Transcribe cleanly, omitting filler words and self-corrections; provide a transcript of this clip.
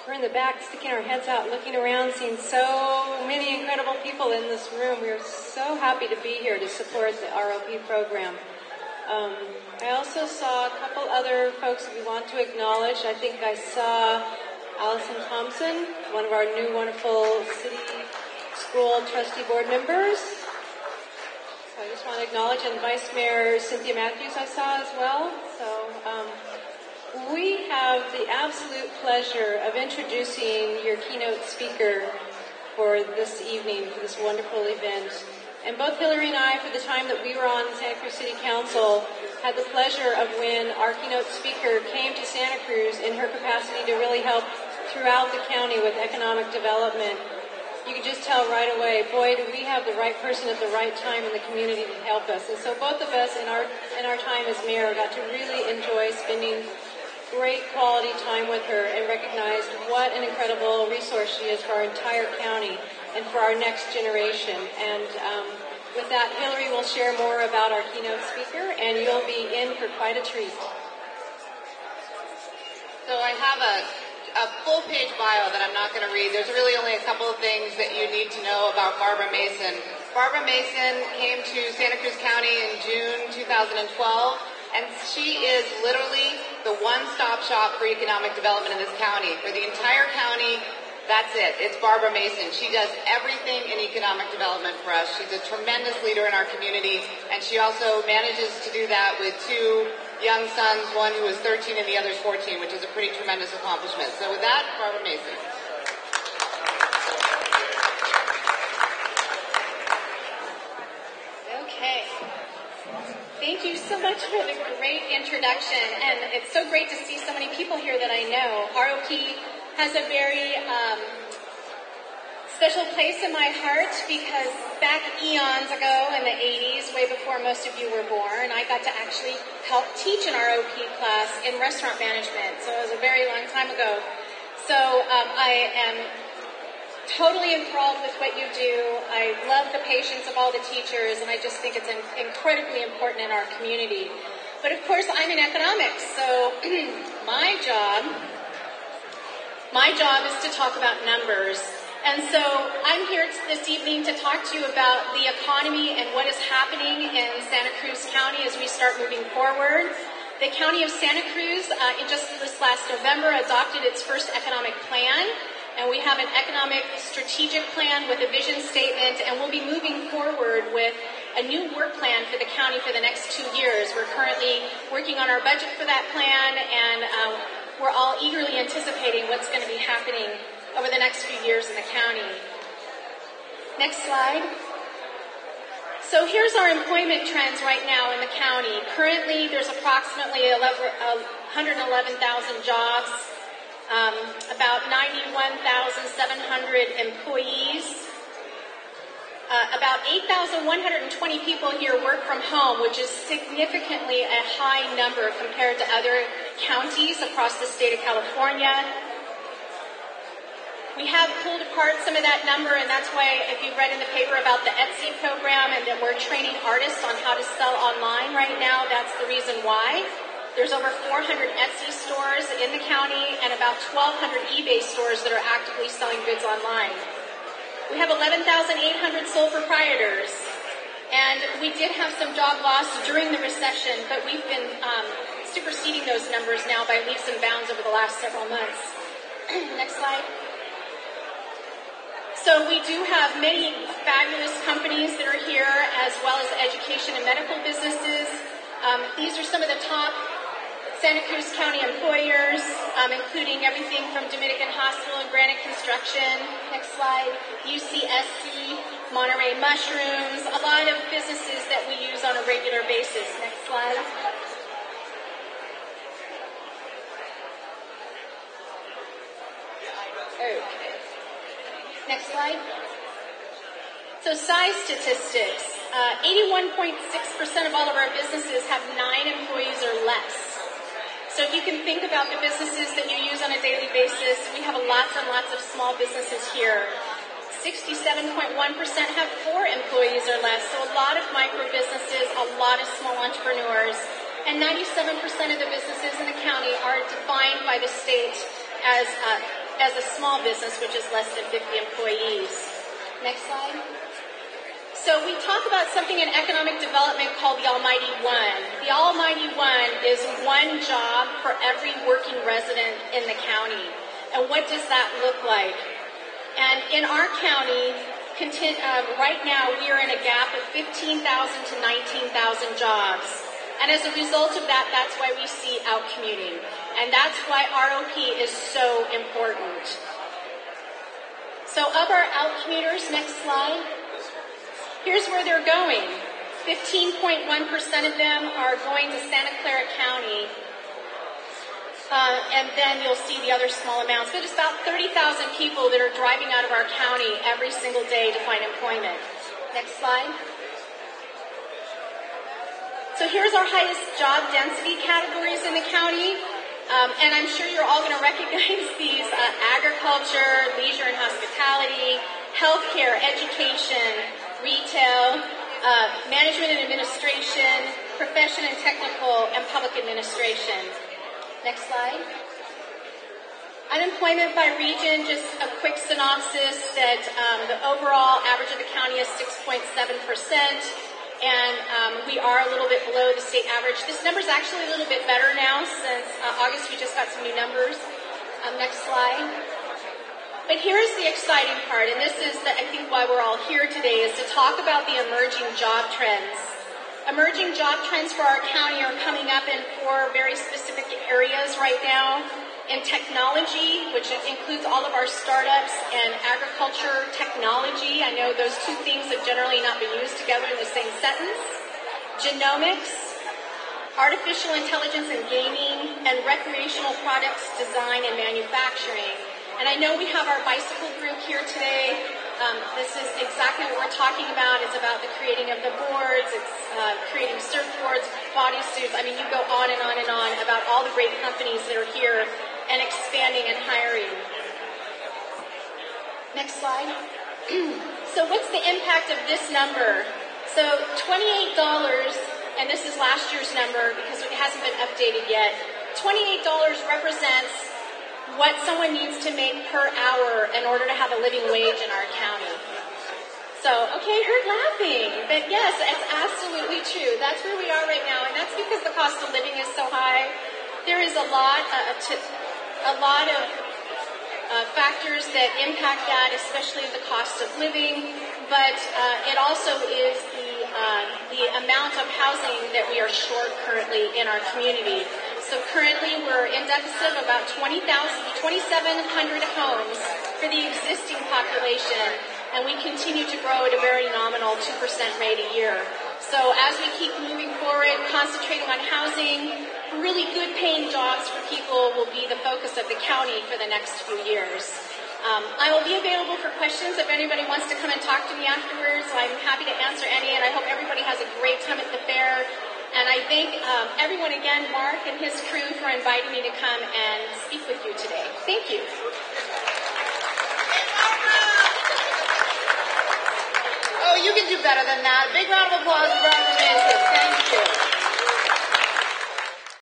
We're in the back sticking our heads out, looking around, seeing so many incredible people in this room. We are so happy to be here to support the ROP program. I also saw a couple other folks that we want to acknowledge. I think I saw Allison Thompson, one of our new wonderful city school trustee board members. So I just want to acknowledge, and Vice Mayor Cynthia Matthews I saw as well. So we have the absolute pleasure of introducing your keynote speaker for this evening, for this wonderful event. And both Hillary and I, for the time that we were on Santa Cruz City Council, had the pleasure of when our keynote speaker came to Santa Cruz in her capacity to really help throughout the county with economic development. You could just tell right away, boy, do we have the right person at the right time in the community to help us. And so both of us in our time as mayor got to really enjoy spending great quality time with her and recognized what an incredible resource she is for our entire county and for our next generation. And with that, Hillary will share more about our keynote speaker, and you'll be in for quite a treat. So I have a full-page bio that I'm not going to read. There's really only a couple of things that you need to know about Barbara Mason. Barbara Mason came to Santa Cruz County in June 2012, and she is literally the one-stop shop for economic development in this county. For the entire county, that's it. It's Barbara Mason. She does everything in economic development for us. She's a tremendous leader in our community, and she also manages to do that with two young sons, one who is 13 and the other is 14, which is a pretty tremendous accomplishment. So with that, Barbara Mason. Okay. Thank you so much for the great introduction, and it's so great to see so many people here that I know. ROP has a very special place in my heart because back eons ago in the 80s, way before most of you were born, I got to actually help teach an ROP class in restaurant management. So it was a very long time ago. So I am totally enthralled with what you do. I love the patience of all the teachers, and I just think it's incredibly important in our community. But of course, I'm in economics, so my job is to talk about numbers. And so I'm here this evening to talk to you about the economy and what is happening in Santa Cruz County as we start moving forward. The County of Santa Cruz, just this last November, adopted its first economic plan. And we have an economic strategic plan with a vision statement, and we'll be moving forward with a new work plan for the county for the next 2 years. We're currently working on our budget for that plan, and we're all eagerly anticipating what's going to be happening over the next few years in the county. Next slide. So here's our employment trends right now in the county. Currently, there's approximately 111,000 jobs, about 91,700 employees. About 8,120 people here work from home, which is significantly a high number compared to other counties across the state of California. We have pulled apart some of that number, and that's why if you read in the paper about the Etsy program and that we're training artists on how to sell online right now, that's the reason why. There's over 400 Etsy stores in the county and about 1,200 eBay stores that are actively selling goods online. We have 11,800 sole proprietors, and we did have some job loss during the recession, but we've been superseding those numbers now by leaps and bounds over the last several months. Next slide. So we do have many fabulous companies that are here, as well as education and medical businesses. These are some of the top Santa Cruz County employers, including everything from Dominican Hospital and Granite Construction. Next slide. UCSC, Monterey Mushrooms, a lot of businesses that we use on a regular basis. Next slide. Okay. Next slide. So size statistics. 81.6% of all of our businesses have 9 employees or less. So if you can think about the businesses that you use on a daily basis, we have lots and lots of small businesses here. 67.1% have 4 employees or less, so a lot of micro businesses, a lot of small entrepreneurs, and 97% of the businesses in the county are defined by the state as as a small business, which is less than 50 employees. Next slide. So we talk about something in economic development called the Almighty One. The Almighty One is one job for every working resident in the county. And what does that look like? And in our county, right now we are in a gap of 15,000 to 19,000 jobs. And as a result of that, that's why we see out-commuting. And that's why ROP is so important. So of our out-commuters, next slide. Here's where they're going. 15.1% of them are going to Santa Clara County. And then you'll see the other small amounts. But it's about 30,000 people that are driving out of our county every single day to find employment. Next slide. So here's our highest job density categories in the county. And I'm sure you're all going to recognize these: agriculture, leisure and hospitality, healthcare, education, retail, management and administration, profession and technical, and public administration. Next slide. Unemployment by region, just a quick synopsis that the overall average of the county is 6.7%, and we are a little bit below the state average. This number is actually a little bit better now since August. We just got some new numbers. Next slide. But here's the exciting part, and this is, I think, why we're all here today, is to talk about the emerging job trends. Emerging job trends for our county are coming up in 4 very specific areas right now. In technology, which includes all of our startups, and agriculture technology. I know those two things have generally not been used together in the same sentence. Genomics, artificial intelligence and gaming, and recreational products design and manufacturing. And I know we have our bicycle group here today. This is exactly what we're talking about. It's about the creating of the boards. It's creating surfboards, bodysuits. I mean, you go on and on and on about all the great companies that are here and expanding and hiring. Next slide. So what's the impact of this number? So $28, and this is last year's number because it hasn't been updated yet. $28 represents what someone needs to make per hour in order to have a living wage in our county. So, okay, you're laughing, but yes, it's absolutely true. That's where we are right now, and that's because the cost of living is so high. There is a lot of factors that impact that, especially the cost of living, but it also is the amount of housing that we are short currently in our community. So currently we're in deficit of about 2,700 homes for the existing population, and we continue to grow at a very nominal 2% rate a year. So as we keep moving forward, concentrating on housing, really good paying jobs for people will be the focus of the county for the next few years. I will be available for questions if anybody wants to come and talk to me afterwards. I'm happy to answer any, and I hope everybody has a great time at the fair. And I thank everyone again, Mark and his crew, for inviting me to come and speak with you today. Thank you. Oh, you can do better than that. Big round of applause for Barbara Mason. Thank you.